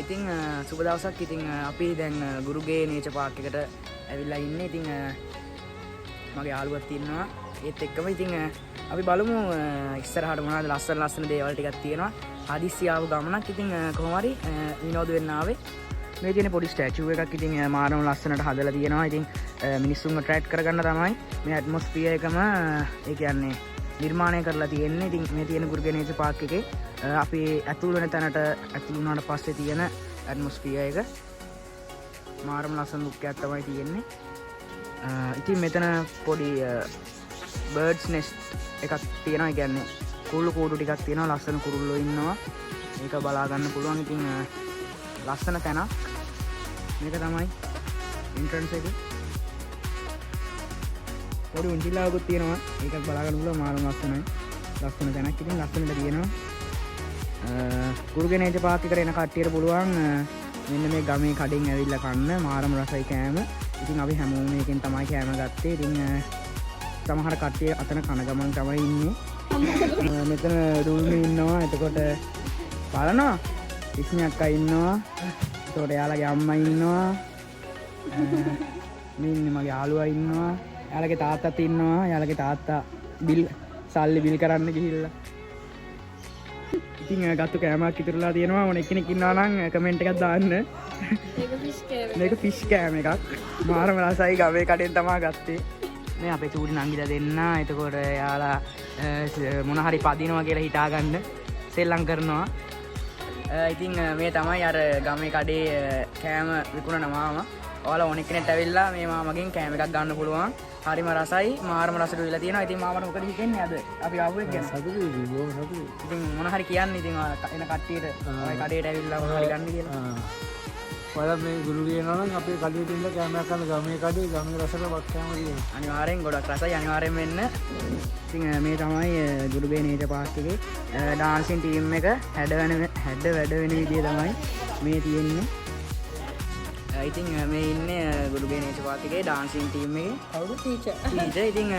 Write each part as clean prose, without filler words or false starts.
ඉතින් සුබ දවසක්. ඉතින් අපි දැන් ගුරුගේ නේචර් පාක් එකට ඇවිල්ලා ඉන්නේ. ඉතින් මගේ යාළුවෙක් ඉන්නවා. ඒත් එක්කම ඉතින් අපි බලමු ඉස්සරහට මොනවද ලස්සන දේවල් ටිකක් තියෙනවා. හදිස්සි ආව ගමනක්. ඉතින් කොහොම හරි විනෝද වෙන්න ආවේ. මේ තියෙන පොඩි ස්ටැචු එකක් ඉතින් මාරම ලස්සනට හදලා තියෙනවා. ඉතින් මිනිස්සුන්ව ඇට්‍රැක්ට් කරගන්න තමයි මේ ඇට්මොස්ෆියර් එකම ඒ කියන්නේ නිර්මාණය කරලා තියෙන්නේ. ඉතින් මේ තියෙන ගුරුගේ නේචර් පාක් එකේ අපි ඇතුල් වෙන තැනට ඇතුල් වුණාට පස්සේ තියෙන ඇට්මොස්ෆියර් එක මාරම ලස්සන ලුක් එකක් තමයි තියෙන්නේ. ඉතින් මෙතන පොඩි බර්ඩ්ස් නෙස්ට් එකක් තියෙනවා. ඒ කියන්නේ කුරුළු කූඩු ටිකක් තියෙනවා. ලස්සන කුරුල්ලෝ ඉන්නවා. ඒක බලා ගන්න පුළුවන්. ඉතින් ලස්සන තැනක්. මේක තමයි එන්ට්‍රන්ස් එක. පොඩි උන්චිලාවකුත් තියෙනවා. ඒකත් බලා ගන්න පුළුවන්. මාරම ලස්සනයි. ලස්සන තැනක්. ඉතින් ලස්සනට තියෙනවා. ගුරුගේ නේචර් පාක් එකට එන කට්ටියට පුළුවන් මෙන්න මේ ගමේ කඩෙන් ඇවිල්ලා කන්න. මාරම රසයි කෑම. ඉතින් අපි හැමෝම මේකෙන් තමයි කෑම ගත්තේ. ඉතින් සමහර කට්ටිය අතන කන ගමන් තමයි ඉන්නේ. මෙතන රුල්මි ඉන්නවා. එතකොට බලනවා ඉස්මි අක්කා ඉන්නවා. එතකොට එයාලගේ අම්මා ඉන්නවා. මේ ඉන්නේ මගේ යාළුවා ඉන්නවා. එයාලගේ තාත්තත් ඉන්නවා. එයාලගේ තාත්තා සල්ලි බිල් කරන්න ගිහිල්ලා. ඉතින් ගත්තු කෑමක් ඉතුරුලා තියෙනවා. ඕන එක්කෙනෙක් ඉන්නවා නම් කමෙන්ට් එකක් දාන්න. මේක ෆිෂ් කෑම එකක්. මාරම රසයි. ගමේ කඩෙන් තමයි ගත්තේ. මේ අපේ චූටි නංගිලා දෙන්න. එතකොට යාලා මොන හරි පදිනවා කියලා හිතාගන්න සෙල්ලම් කරනවා. ඉතින් මේ තමයි අර ගමේ කඩේ කෑම විකුණන මාමා. ඔයාලා ඕන කෙනෙක්ට ඇවිල්ලා මේ මාමගෙන් කෑම එකක් ගන්න පුළුවන්. හරිම රසයි. මාරම රසට විලා තියෙනවා. ඉතින් මාමට මොකද හිතෙන්නේ අද අපි ආවේ ගැන? සතුටුයි බොහොම සතුටුයි. ඉතින් මොන හරි කියන්නේ ඉතින් එන කට්ටියට ඔය කඩේට ඇවිල්ලා මොන හරි ගන්න කියලා. ඔයාලා මේ ගුරු කියනවා නම් අපේ කඩේට ඉන්න කෑමක් ගන්න ගමේ කඩේ ගමේ රසට වත් කෑම තියෙනවා. අනිවාර්යෙන් ගොඩක් රසයි. අනිවාර්යෙන් වෙන්න. ඉතින් මේ තමයි ගුරුගේ නේචර් පාක් එකේ ඩාන්සින් ටීම් එක හැඩ වැඩ වෙන විදිය තමයි මේ තියෙන්නේ. ඉතින් මේ ඉන්නේ ගුරුගේ නේචර් පාක් එකේ ඩාන්සින් ටීම් එකේ කවුරු ටීචර්. ඉතින්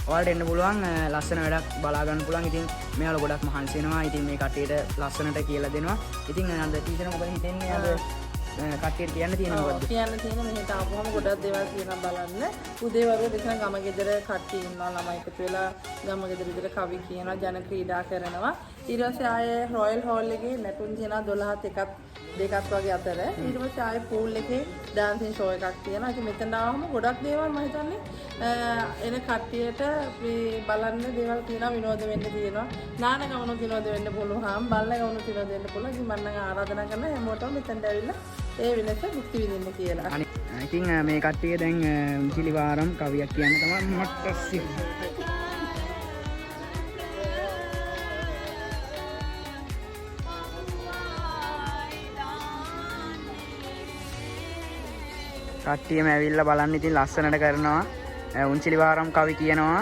ඔයාලට එන්න පුළුවන්. ලස්සන වැඩක් බලා ගන්න පුළුවන්. ඉතින් මෙයාලා ගොඩක් මහන්සි වෙනවා. ඉතින් මේ කට්ටියට ලස්සනට කියලා දෙනවා. ඉතින් අද ටීචර් මොකද හිතන්නේ අද කට්ටියට කියන්න තියෙන මොකද්ද? කියන්න තියෙන මෙහෙට ආපුවම ගොඩක් දේවල් තියෙනවා බලන්න. උදේ වරුව දෙකන ගම ගෙදර කට්ටිය ඉන්නවා. ළමයි එකතු වෙලා ගම ගෙදර විතර කවි කියනවා, ජන ක්‍රීඩා කරනවා. ඊට පස්සේ ආයේ රොයල් හෝල් එකේ නැටුම් තියෙනවා 12ත් දෙකක් වගේ අතර. ඊට පස්සේ ආයේ පූල් එකේ ඩාන්සින් ෂෝ එකක් තියෙනවා. ඉතින් මෙතන ආවම ගොඩක් දේවල් මම හිතන්නේ එන කට්ටියට බලන්න දේවල් තියෙනවා, විනෝද වෙන්න තියෙනවා. නාන ගමනුත් විනෝද වෙන්න පුළුවන්, බලන ගමනුත් විනෝද වෙන්න පුළුවන්. ඉතින් මම නම් ආරාධනා කරනවා හැමෝටම මෙතනට ඇවිල්ලා ඒ වෙනස භුක්ති විඳින්න කියලා. ඉතින් මේ කට්ටිය දැන් උන්චිලි වාරම් කවියක් කියන්න තමයි මට්ටස්සි. කට්ටියම ඇවිල්ලා බලන්න ඉතින් ලස්සනට කරනවා. උන්චිලි වාරම් කවි කියනවා.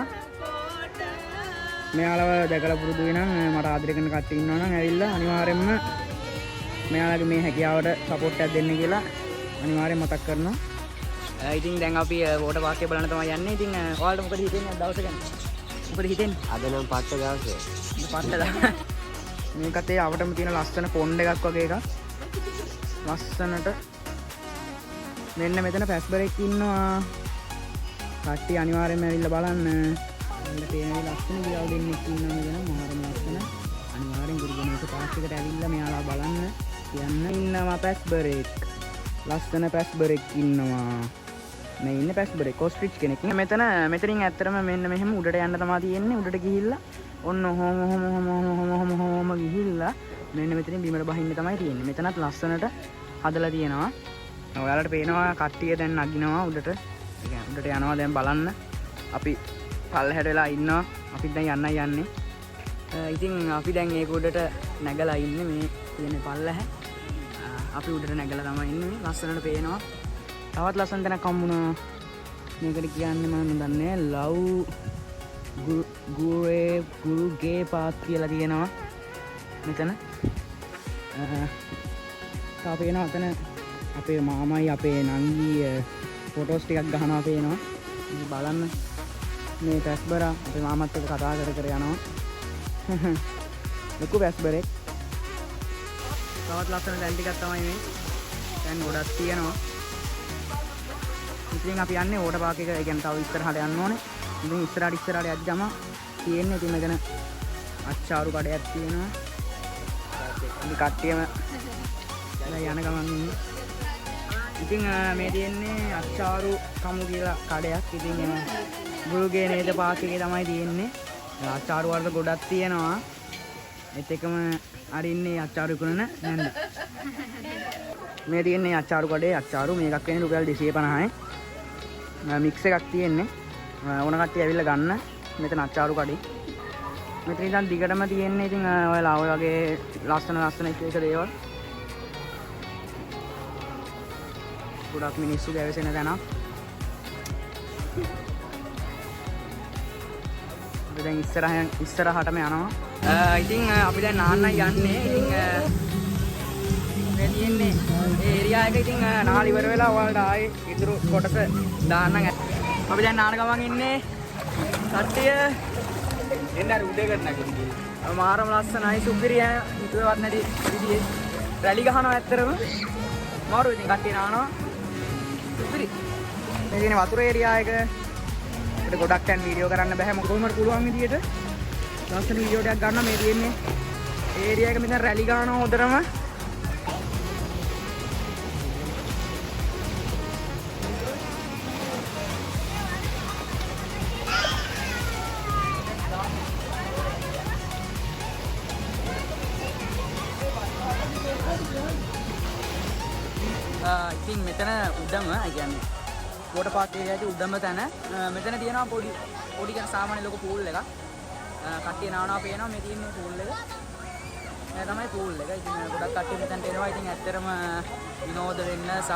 මෙයාලව දැකලා පුරුදු වෙනම් මට ආදරය කරන කට්ටිය ඉන්නවා නම් ඇවිල්ලා අනිවාර්යෙන්ම මෙයාලගේ මේ හැකියාවට සපෝට් එකක් දෙන්න කියලා අනිවාර්යෙන් මතක් කරනවා. ඉතින් දැන් අපි වෝටර් පාක් එක බලන්න තමයි යන්නේ. ඉතින් ඔයාලට මොකද හිතෙන්නේ අද දවස ගැන? මොකද හිතෙන්නේ? අද නම් පට්ට දවසේ. මේකත් ඒ අවටම තියෙන ලස්සන පොන්ඩ් එකක් වගේ එකක්. ලස්සනට මෙන්න මෙතන පැස්බරෙක් ඉන්නවා. කට්ටිය අනිවාර්යෙන්ම ඇවිල්ලා බලන්න. මෙන්න තියෙන ලස්සන වියව දෙන්නෙක් ඉන්නවා මෙතන. මාරම ලස්සන. අනිවාර්යෙන් ගුරුගේ නේචර් පාක් එකට ඇවිල්ලා මෙයාලා බලන්න කියන්න. ඉන්නවා පැස්බරෙක්. ලස්සන පැස්බරෙක් ඉන්නවා. මේ ඉන්නේ පැස්බරෙක් ඔස්ට්‍රිච් කෙනෙක්. මෙතනින් ඇත්තටම මෙන්න මෙහෙම උඩට යන්න තමයි තියෙන්නේ. උඩට ගිහිල්ලා ඔන්න හොම ගිහිල්ලා මෙන්න මෙතනින් බිමට බහින්න තමයි තියෙන්නේ. මෙතනත් ලස්සනට හදලා තියෙනවා. ඔයාලට පේනවා කට්ටිය දැන් නගිනවා උඩට. ඒ කියන්නේ උඩට යනවා දැන් බලන්න. අපි පල්ලෙහාට වෙලා ඉන්නවා. අපි දැන් යන්නේ. ඉතින් අපි දැන් ඒක උඩට නැගලා ඉන්නේ මේ තියෙන පල්ලෙහ. අපි උඩට නැගලා තමයි ඉන්නේ. ලස්සනට පේනවා. තවත් ලස්සන තැනක් හම්බුණා. මේකට කියන්නේ මම දන්නේ ලව් ගුරුගේ පාක් කියලා තියෙනවා. මෙතන තා පේනවා අතන අපේ මාමයි අපේ නංගි ෆොටෝස් ටිකක් ගහනවා පේනවා. බලන්න මේ පැස්බරා අපේ මාමත් එක්ක කතා කර යනවා. ලොකු පැස්බරෙක්. තවත් ලස්සන දැන් ටිකක් තමයි මේ. දැන් ගොඩක් තියෙනවා. ඉතින් අපි යන්නේ වෝටර් පාක් එක. ඒ කියන්නේ තව ඉස්සරහට යන්න ඕනේ. ඉතින් ඉස්සරහට යද්දිම තියෙන්නේ ඉතින් මෙතන අච්චාරු කඩයක් තියෙනවා. ඉතින් කට්ටියම යන ගමන් ඉන්නේ. ඉතින් මේ තියෙන්නේ අච්චාරු කමු කියලා කඩයක්. ඉතින් බුරුගේ නේද පාක් එකේ තමයි තියෙන්නේ. අච්චාරු වර්ග ගොඩක් තියෙනවා. ඒත් එකම අරින්නේ අච්චාරු විකුණන නැන්ද. මේ තියෙන්නේ අච්චාරු කඩේ අච්චාරු මේකක් වෙන්නේ රුපියල් 250යි. මික්ස් එකක් තියෙන්නේ. ඕන කට්ටිය ඇවිල්ලා ගන්න. මෙතන අච්චාරු කඩේ. මෙතන ඉඳන් දිගටම තියෙන්නේ ඉතින් ඔයාලා ඔය වගේ ලස්සන එක දේවල්. ගොඩක් මිනිස්සු දැවෙසෙන තැනක්. අපි දැන් ඉස්සරහටම යනවා. ඉතින් අපි දැන් නාන්නයි යන්නේ. ඉතින් මේ තියෙන්නේ ඒ ඒරියා එක ඉතින් නාල ඉවර වෙලා ඔයාලට ආයේ ඉතුරු කොටස දාන්නම්. අපි දැන් නාන ගමන් ඉන්නේ. කට්ටිය එන්න අර උඩේකට නැගිටින්න. මාරම ලස්සනයි සුපිරිය හිතුවේවත් නැති විදිහේ රැලි ගහනවා ඇත්තරම. මාරු ඉතින් කට්ටිය නානවා. සුපිරි. මේ තියෙන වතුර ඒරියා එක. ඒකට ගොඩක් දැන් වීඩියෝ කරන්න බෑ. මොකද කොහොමද පුළුවන් විදියට ලස්සන වීඩියෝ ටිකක් ගන්න මේ තියෙන්නේ ඒරියා එක මෙතන රැලි ගහනවා හොඳටම. ඉතින් මෙතන උඩම කියන්නේ වෝටර් පාක් ඒරියාවේ උඩම තැන මෙතන තියෙනවා පොඩි කියන සාමාන්‍ය ලොකු පූල් එකක්. කට්ටිය නානවා පේනවා මේ තියෙන්නේ පූල් එක. මේ තමයි පූල් එක. ඉතින් ගොඩක් කට්ටිය මෙතනට එනවා. ඉතින් ඇත්තටම විනෝද වෙන්න සහ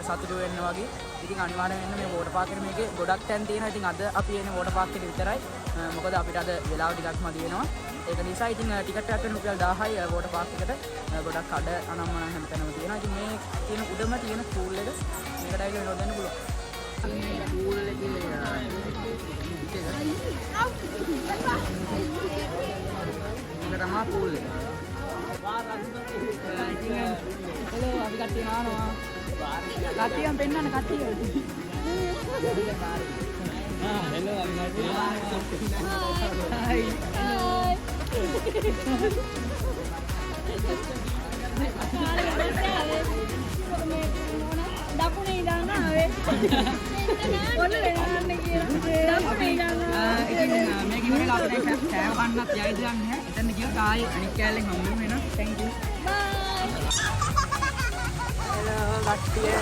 සතුටු වෙන්න වගේ. ඉතින් අනිවාර්යෙන් වෙන්න මේ වෝටර් පාක් එකේ මේකේ ගොඩක් තැන් තියෙනවා. ඉතින් අද අපි එන්නේ වෝටර් පාක් එකට විතරයි. මොකද අපිට අද වෙලාව ටිකක් මදි වෙනවා. ඒක නිසා ඉතින් ටිකට් එකක් වෙන රුපියල් 1000යි වෝටර් පාක් එකට. ගොඩක් කඩ අනම්මන හැමතැනම තියෙනවා. ඉතින් මේ තියෙන උඩම තියෙන පූල් එක මේකට ඇවිල්ලා විනෝද වෙන්න පුළුවන්. මේ පූල් එකේ මේක තමයි පූල් එක. හලෝ අපි කට්ටිය නානවා. කට්ටියන් පෙන්නන්න කට්ටිය. හෙලෝ අපි කට්ටිය. හයි. දකුණේ ඉඳන් ආවේ. ඔන්න වෙනන්න කියලා. දකුණේ ඉඳන් ආවේ. ඉතින් මේක ඉවරලා අපිට කෑම කන්නත් යයිද යන්නේ. එතන ගියොත් ආයේ අනිත් කෑල්ලෙන් හම්බෙමු වෙනවා. Thank you. බයි. හෙලෝ කට්ටිය.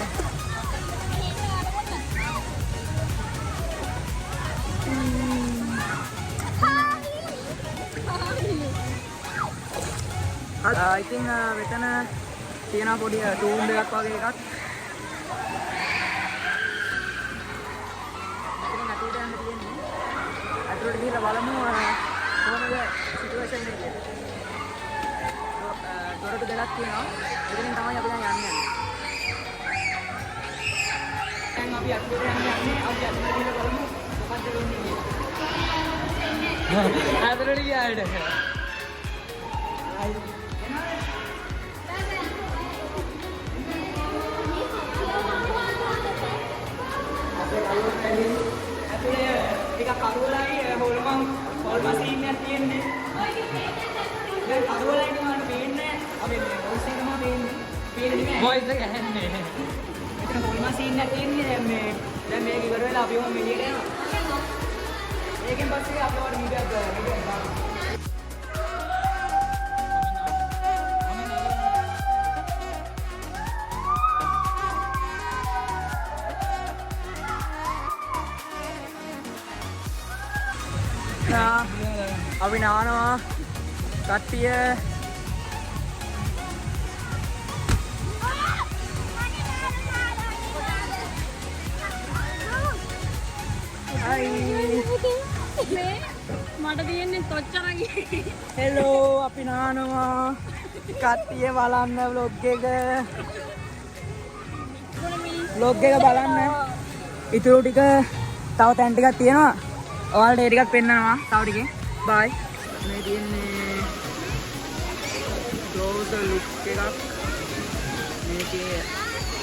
ඉතින් මෙතන තියෙන පොඩි ටූම් එකක් වගේ එකක්. ඉතින් අතීතයට යන්න තියෙන්නේ. අතට ගිහලා බලමු කොහොමද සිටුේෂන් එක කියලා. දොරටු දෙකක් තියෙනවා. එතනින් තමයි අපි දැන් යන්නේ. දැන් අපි අතට යන්නේ. අපි අතට ගිහලා බලමු මොකද්ද වෙන්නේ කියලා. අතට ගියාට. ටිකක් කරුවලයි හොල් මෂීන් එකක් තියෙන්නේ. දැන් කරුවලයි නෝන පේන්නේ. අපි වොයිස් එකම පේන්නේ. පේන්නේ නෑ. වොයිස් එක ඇහෙන්නේ. මෙතන හොල් මෂීන් එකක් තියෙන්නේ. දැන් මේක ඉවර වෙලා අපි ඔහොම එළියට යනවා. ඒකෙන් පස්සේ අප්ලෝඩ් වීඩියෝ දානවා. අපි නානවා කට්ටිය. හයි මේ මට තියෙන්නේ තොච්චරගේ. හෙලෝ අපි නානවා කට්ටිය බලන්න vlog එක. vlog එක බලන්න. ඉතුරු ටික තව තැන් ටිකක් තියෙනවා. ඔයාලට ඒ ටිකත් පෙන්නනවා තව ටිකෙන්. බයි. මේ තියෙන්නේ ක්ලෝස් ලුක් එකක් මේකේ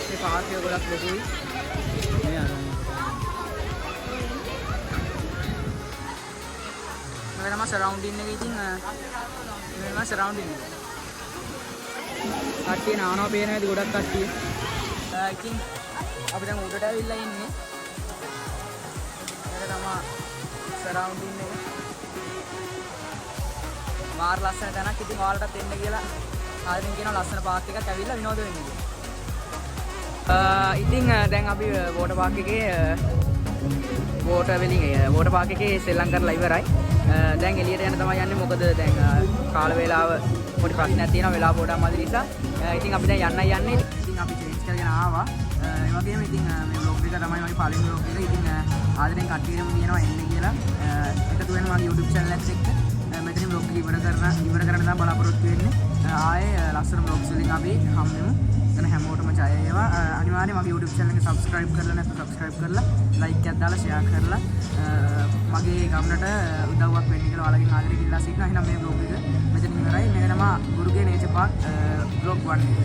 මේ පාර්ක් එක ගොඩක් ලොකුයි මේ අරන් මම තමයි සරවුන්ඩින් එකේ ඉතින් මේ සරවුන්ඩින් එක කට්ටිය නානවා පේන ඇති ගොඩක් කට්ටිය ඉතින් අපි දැන් උඩට ඇවිල්ලා ඉන්නේ මේක තමයි සරවුන්ඩින් එක මාර ලස්සන තැනක් ඉතින් ඔයාලටත් එන්න කියලා ආයෙත් කියනවා ලස්සන පාර්ක් එකක් ඇවිල්ලා විනෝද වෙන්න කියලා. ඉතින් දැන් අපි වෝටර් පාර්ක් එකේ වෝටර් පාර්ක් එකේ සෙල්ලම් කරලා ඉවරයි. දැන් එළියට යන්න තමයි යන්නේ මොකද දැන් කාල වේලාව පොඩි ප්‍රශ්නයක් තියෙනවා වෙලාව පොඩක් මදි නිසා. ඉතින් අපි දැන් යන්නයි යන්නේ. ඉතින් අපි චේන්ජ් කරගෙන ආවා. ඒ වගේම ඉතින් මේ vlog එක තමයි මගේ පළවෙනි vlog එක. ඉතින් ආදරෙන් කට්ටියටම කියනවා එන්න කියලා. එකතු වෙන මගේ YouTube channel එකත් එක්ක. මෙතන vlog එක ඉවර කරන්න තමයි බලාපොරොත්තු වෙන්නේ. ආයේ ලස්සන vlogs වලින් අපි හම්බෙමු. එතන හැමෝටම ජය වේවා. අනිවාර්යයෙන් මගේ YouTube channel එක subscribe කරලා නැත්නම් subscribe කරලා like එකක් දාලා share කරලා මගේ ගමනට උදව්වක් වෙන්න කියලා ඔයාලගෙන් ආදරෙන් ඉල්ලා සිටිනවා. එහෙනම් මේ vlog එක මෙතන ඉවරයි. මේක තමයි ගුරුගේ nature park vlog 1 එක.